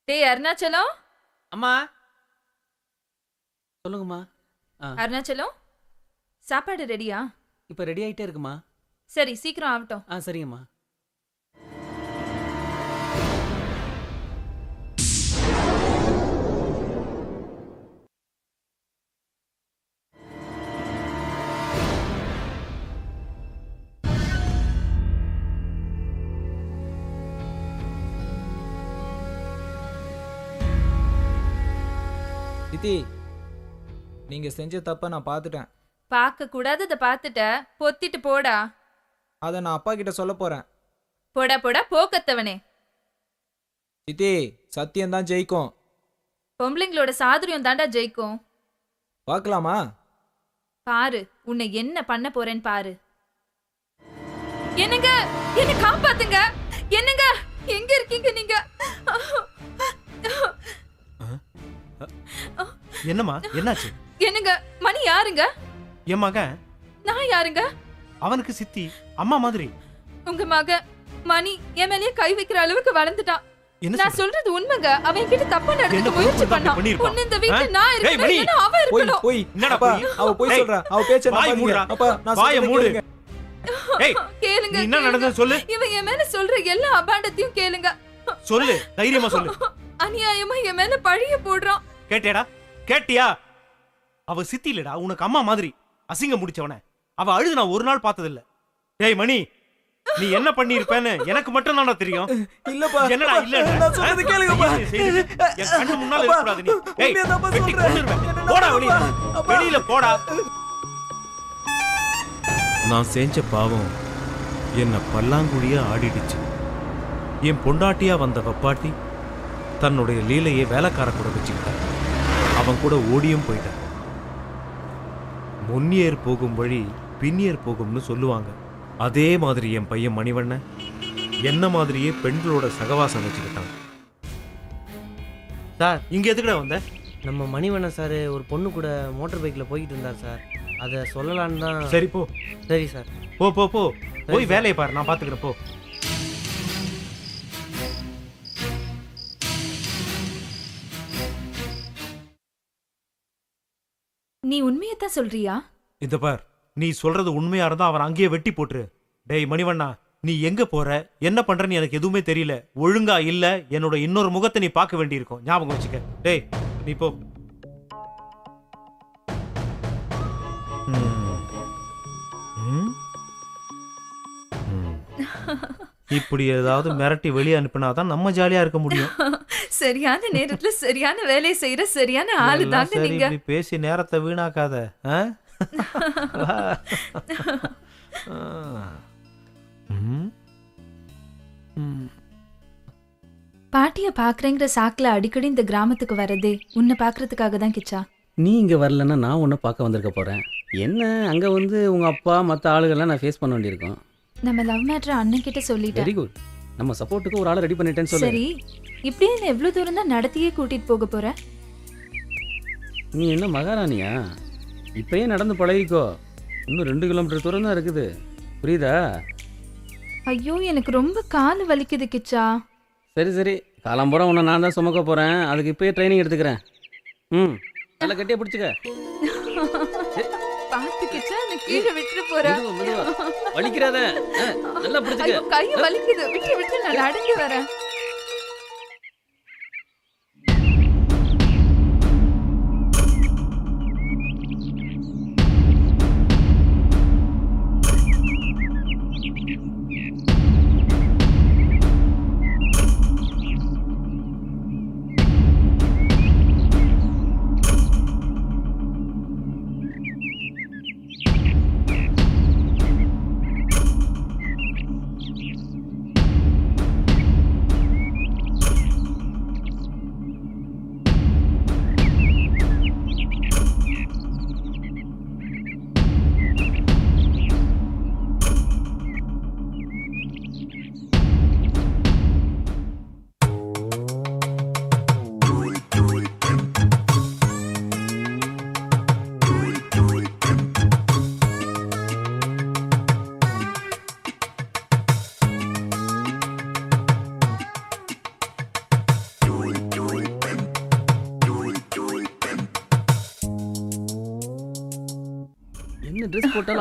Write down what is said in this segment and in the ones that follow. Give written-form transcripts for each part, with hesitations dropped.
டேய் அருணாச்சலம். அம்மா சொல்லுங்கம்மா. அருணாச்சலம், சாப்பாடு ரெடியா? இப்போ ரெடி ஆகிட்டே இருக்குமா? சரி, சீக்கிரம் ஆகட்டும். சரிங்கம்மா. சித்தி, நீங்க செஞ்ச தப்ப நான் பார்த்துட்டேன். பார்க்க கூடாதத பார்த்துட்ட, பொத்திட்டு போடா. அதை நான் அப்பா கிட்ட சொல்ல போறேன். போடா போடா போக்கத்தவனே. சித்தி, சத்தியம் தான் ஜெயிக்கும். பொம்பளைங்களோட சாதுரியம் தாண்டா ஜெயிக்கும். பார்க்கலாமா? பாரு, உன்னை என்ன பண்ண போறேன்னு பாரு. என்னங்க, என்ன காப்பாத்துங்க. என்னங்க, எங்க இருக்கீங்க நீங்க? என்னம்மா, என்னாச்சு? என்னங்க, மணி யாருங்க? என் மகன். நான் யாருங்க? அவனுக்கு சித்தி, அம்மா மாதிரி. உங்க மக மணி என் மேலயே கை வைக்கிற அளவுக்கு வளர்ந்துட்டான். என்ன நான் சொல்றது உண்மைங்க. அவன் கிட்ட தப்பா நடந்துக்க முயற்சி பண்ணான். உன்ன இந்த வீட்ல நான் இருக்கணும், ஏன்னா அவ போய் இருக்கணும். போய் என்னடா அப்பா, போய்? அவ போய் ஏய், சொல்றா. அவ பேச்ச வாயை நம்பாதீங்க. மூடுடா. அப்பா, நான் வாயை சொல்றத மூடு. கேளுங்க. ஏய், கேளுங்க. நீ என்ன நடந்தது சொல்லு. இவன் என் மேல சொல்ற எல்லா அபாண்டத்தையும் கேளுங்க. சொல்லு, தைரியமா சொல்லு. அநியாயமா என் மேல பழிய போடுறான். கேட்டியாடா? கேட்டியா? அவ சித்தி இல்லடா, உனக்கு அம்மா மாதிரி. அசிங்க முடிச்சவன. அவ அழுது நான் ஒரு நாள் பார்த்ததில்ல. ஏய் மணி, நீ என்ன பண்ணிருப்பேன்னு எனக்கு மட்டும் தானே தெரியும். இல்லப்பா, என்னடா இல்ல? நான் சொல்றத கேளுங்கப்பா. என் கண்ணு முன்னால இருக்க கூடாது நீ. ஏய், உண்மையாதான்ப்பா வெட்டி சொல்றேன். கொன்னுருவேன். போடா வெளிய. வெளியில போடா. நான் செஞ்ச பாவம் என்ன பல்லாங்குழியா ஆடிடுச்சு. என் பொண்டாட்டியா வந்த வப்பாட்டி தன்னுடைய லீலையை வேலைக்கார கூட வச்சுக்கிட்டான். அவன் கூட ஓடியும் போயிட்டான். முன்னியர் போகும் வழி பின்னியர் போகும்னு சொல்லுவாங்க. அதே மாதிரி என் பையன் மணிவண்ணன் என்ன மாதிரியே பெண்களோட சகவாசம் வச்சுக்கிட்டான். சார், இங்க எதுக்குடா வந்த? நம்ம மணிவண்ணன் சார் ஒரு பொண்ணு கூட மோட்டார் பைக்கில் போய்கிட்டு இருந்தார் சார். அதை சொல்லலான்னு தான். சரி போ. சரி சார். போ போ போ. போய் வேலையை பாரு, நான் பாத்துக்கிறேன். போ. நீ உண்மையத்தான் சொல்றியா? இந்த பார், நீ சொல்றது உண்மையா இருந்தா அவன் அங்கேயே வெட்டி போட்டுரு. டேய் மணிவண்ணா, நீ எங்க போற, என்ன பண்றன்னு எனக்கு எதுவுமே தெரியல. ஒழுங்கா இல்ல, என்னோட இன்னொரு முகத்தை நீ பார்க்க வேண்டியிருக்கும். ஞாபகம் வச்சுக்க. டேய் நீ போ. இப்படி ஏதாவது மிரட்டி வெளியே அனுப்பினாதான் நம்ம ஜாலியா இருக்க முடியும். சரியான நேரத்துல சரியான வேலையை செய்யற சரியான ஆளு தாங்க சரி, நீங்க. இப்படி பேசி நேரத்தை வீணாக்காத. ஆ? பாட்டிய பாக்குறேங்கிற சாக்குல அடிக்கடி இந்த கிராமத்துக்கு வரதே உன்னை பாக்குறதுக்காக தான் கிச்சா. நீ இங்கே வரலன்னா நான் ஒன்றும் பார்க்க வந்திருக்க போகிறேன். என்ன அங்கே வந்து உங்கள் அப்பா மற்ற ஆளுகள்லாம் நான் ஃபேஸ் பண்ண வேண்டியிருக்கோம். நம்ம லவ் மேட்டர் அண்ணன் கிட்ட சொல்லிட்டேன். Very good. நம்ம சப்போர்ட்டுக்கு ஒரு ஆளை ரெடி பண்ணிட்டேன்னு சொல்லு. சரி, இப்படியே என்ன எவ்வளவு தூரம் தான் நடத்தியே கூட்டிட்டு போக போற? நீ என்ன மகாராணியா? இப்பயே நடந்து பழகிக்கோ. இன்னும் 2 கிலோமீட்டர் தூரம் தான் இருக்குது. புரியுதா? ஐயோ, எனக்கு ரொம்ப கால் வலிக்குது கிச்சா. சரி சரி, காலம்புற உன்னை நான் தான் சுமக்க போகிறேன். அதுக்கு இப்பயே ட்ரைனிங் எடுத்துக்கிறேன். நல்லா கட்டியா பிடிச்சிக்க. பாத்து கிச்சா, நான் கீழே விட்டுட்டு போறேன். மெதுவா, மெதுவா. வலிக்கிறாத. நல்லா பிடிச்சிக்க. ஐயோ, கை வலிக்குது. விட்டு விட்டு நான் நடந்து வரேன்.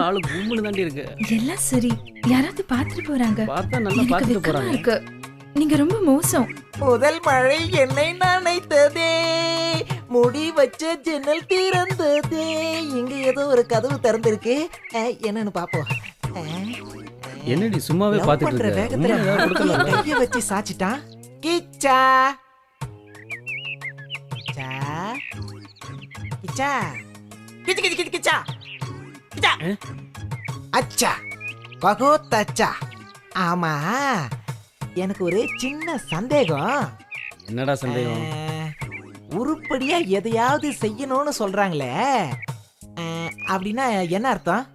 ஆளு கும்முன்னு தாண்டி இருக்கு. எல்லாம் சரி, யாராவது பார்த்துட்டு போறாங்க. பார்த்தா நல்லா எனக்கு பார்த்துட்டு வெக்கமா போறாங்க. இருக்கு. நீங்க ரொம்ப மோசம். முதல் மழை என்னை நனைத்ததே, முடி வச்ச ஜன்னல் திறந்ததே. இங்க ஏதோ ஒரு கதவு திறந்திருக்கு, என்னன்னு பாப்போம். என்னடி சும்மாவே Love பார்த்துட்டு பண்ற இருக்க? வேகத்துல உண்மையா கொடுக்கல. கைய வச்சு சாச்சிட்டான். கிச்சா கிச்சா கிச்சா கிச்சு கிச்சு கிச்சு கிச்சா கிச்சா. அச்சா பகோத் அச்சா. ஆமா, எனக்கு ஒரு சின்ன சந்தேகம். என்னடா சந்தேகம்? உருப்படியா எதையாவது செய்யணும்னு சொல்றாங்களே, அப்படின்னா என்ன அர்த்தம்?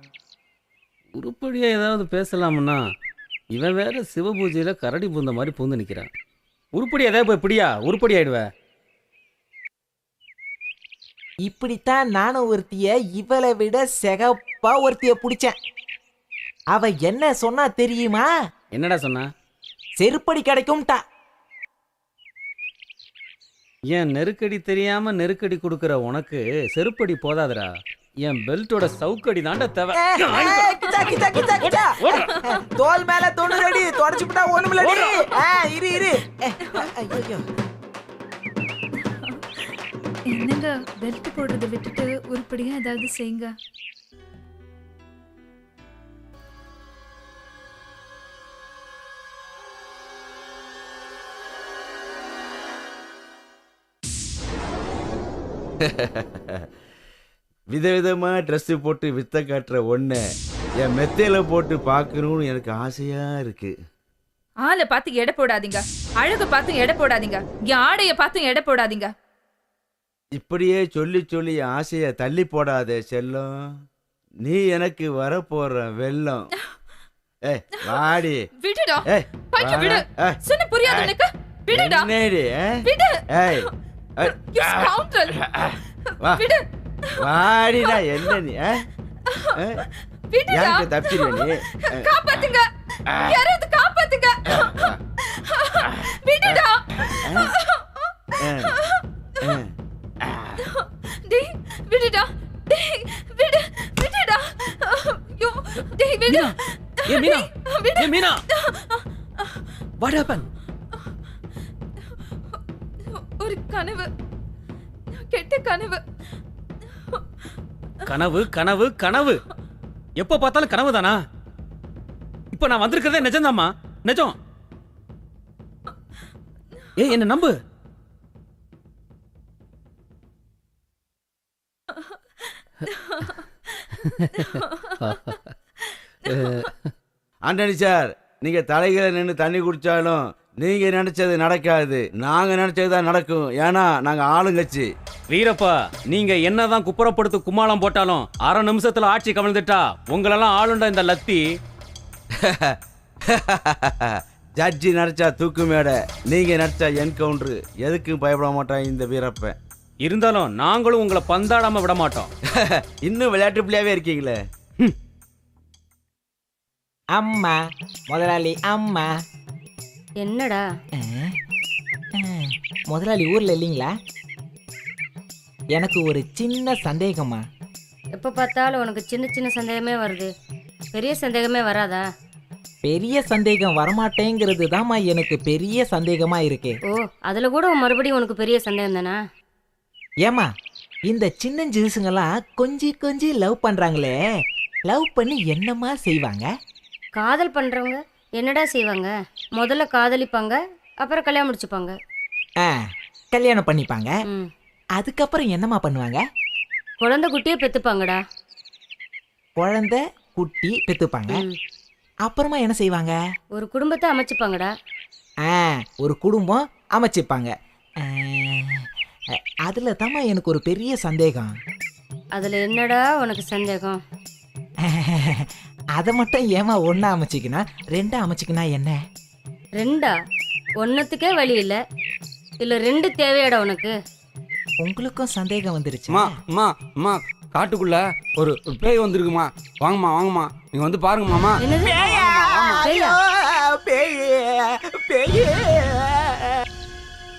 உருப்படியா ஏதாவது பேசலாம்னா இவன் வேற சிவபூஜையில கரடி பூந்த மாதிரி பூந்து நிக்கிறான். உருப்படி ஏதாவது போய் பிடியா, உருப்படி ஆயிடுவ. இப்படித்தான் நானும் ஒருத்திய இவளை விட செகப்பா ஒருத்திய பிடிச்சேன். அவ என்ன சொன்னா தெரியுமா? என்னடா சொன்னா? செருப்படி கிடைக்கும்டா. என் நெருக்கடி தெரியாம நெருக்கடி கொடுக்கற உனக்கு செருப்படி போதாதுடா. என் பெல்ட்டோட சவுக்கடி தாண்டா தேவை. கிச்சா, கிச்சா, கிச்சா, கிச்சா. தோல் மேல 90 அடி தொடச்சு விட்டா ஒண்ணுமில்லடி. இரு இரு. ஐயோ, என்னங்க பெல்ட் போடுறதை விட்டுட்டு உருப்படியா ஏதாவது செய்யுங்க. விதவிதமா ட்ரெஸ்ஸு போட்டு வித்த காட்டுற ஒன்றை என் மெத்தையில போட்டு பார்க்கணும்னு எனக்கு ஆசையா இருக்கு. ஆளை பார்த்து எடை போடாதீங்க, அழகு பார்த்து எடை போடாதீங்க, என் ஆடைய பார்த்து எடை போடாதீங்க. இப்படியே சொல்லி சொல்லி என் ஆசையை தள்ளி போடாதே செல்லம். நீ எனக்கு வரப்போற வெல்லம். வாடி. விடுடா. பைக்க வாடா. விடு. சொன்ன புரியாது உனக்கு? விடுடா. என்னடி? விடு. You வா. scoundrel. விடு. வாடிடா. என்ன நீ? விடுடா. யாருக்கு தப்பிடுவே நீ? காப்பாத்துங்க. யாராவது காப்பாத்துங்க. விடுடா. டேய் விடுடா. டேய் விடு. விடுடா. யோ டேய் விடு. ஏ மீனா, விடு. ஏ மீனா. What happened? ஒரு கனவு, கெட்ட கனவு. கனவு கனவு கனவு. எப்ப பார்த்தாலும் கனவு தானா? இப்ப நான் வந்திருக்கிறதே நிஜம்தாம்மா, நிஜம். ஏய் என்ன நம்பு. ஆண்டனி சார், நீங்க தலைகளை நின்று தண்ணி குடிச்சாலும் நீங்க நினைச்சது நடக்காது, நாங்க நினைச்சதுதான் நடக்கும். ஏன்னா நாங்க ஆளுங்கட்சி. வீரப்பா, நீங்க என்னதான் குப்புறப்படுத்து கும்மாளம் போட்டாலும் அரை நிமிஷத்துல ஆட்சி கவிழ்ந்துட்டா உங்களெல்லாம் ஆளுண்டா இந்த லத்தி. ஜட்ஜி நடிச்சா தூக்கு மேடை, நீங்க நடிச்சா என்கவுண்டர். எதுக்கும் பயப்பட மாட்டான் இந்த வீரப்பன். இருந்தாலும் நாங்களும் உங்களை பந்தாடாம விட மாட்டோம். இன்னும் விளையாட்டு பிள்ளையாவே இருக்கீங்களே. அம்மா முதலாளி அம்மா. என்னடா? முதலாளி ஊர்ல இல்லைங்களா? எனக்கு ஒரு சின்ன சந்தேகம்மா. எப்போ பார்த்தாலும் உனக்கு சின்ன சின்ன சந்தேகமே வருது, பெரிய சந்தேகமே வராதா? பெரிய சந்தேகம் வரமாட்டேங்கிறது தாம்மா எனக்கு பெரிய சந்தேகமா இருக்கு. ஓ, அதில் கூட மறுபடியும் உனக்கு பெரிய சந்தேகம் தானா? ஏமா, இந்த சின்ன ஜூஸுங்கெல்லாம் கொஞ்சி கொஞ்சி லவ் பண்றாங்களே, லவ் பண்ணி என்னமா செய்வாங்க? காதல் பண்ணுறவங்க என்னடா செய்வாங்க? முதல்ல காதலிப்பாங்க, அப்புறம் கல்யாணம் முடிச்சுப்பாங்க. கல்யாணம் பண்ணிப்பாங்க. ம், அதுக்கப்புறம் என்னமா பண்ணுவாங்க? குழந்தை குட்டியே பெற்றுப்பாங்கடா. குழந்தை குட்டி பெத்துப்பாங்க. ம், அப்புறமா என்ன செய்வாங்க? ஒரு குடும்பத்தை அமைச்சுப்பாங்கடா. ஒரு குடும்பம் அமைச்சிப்பாங்க. அதுல தாம்மா எனக்கு ஒரு பெரிய சந்தேகம். அதில் என்னடா உனக்கு சந்தேகம்? அதை மட்டும் ஏமா ஒன்னா அமைச்சிக்கினா ரெண்டா அமைச்சிக்கினா என்ன? ரெண்டா? ஒன்னத்துக்கே வழி இல்லை, இல்லை ரெண்டு தேவையாடா உனக்கு? உங்களுக்கும் சந்தேகம் வந்துருச்சு? அம்மா அம்மா, காட்டுக்குள்ள ஒரு பேய் வந்திருக்குமா, வாங்கம்மா வாங்கம்மா, நீங்க வந்து பாருங்க மாமா. என்னது? பேயே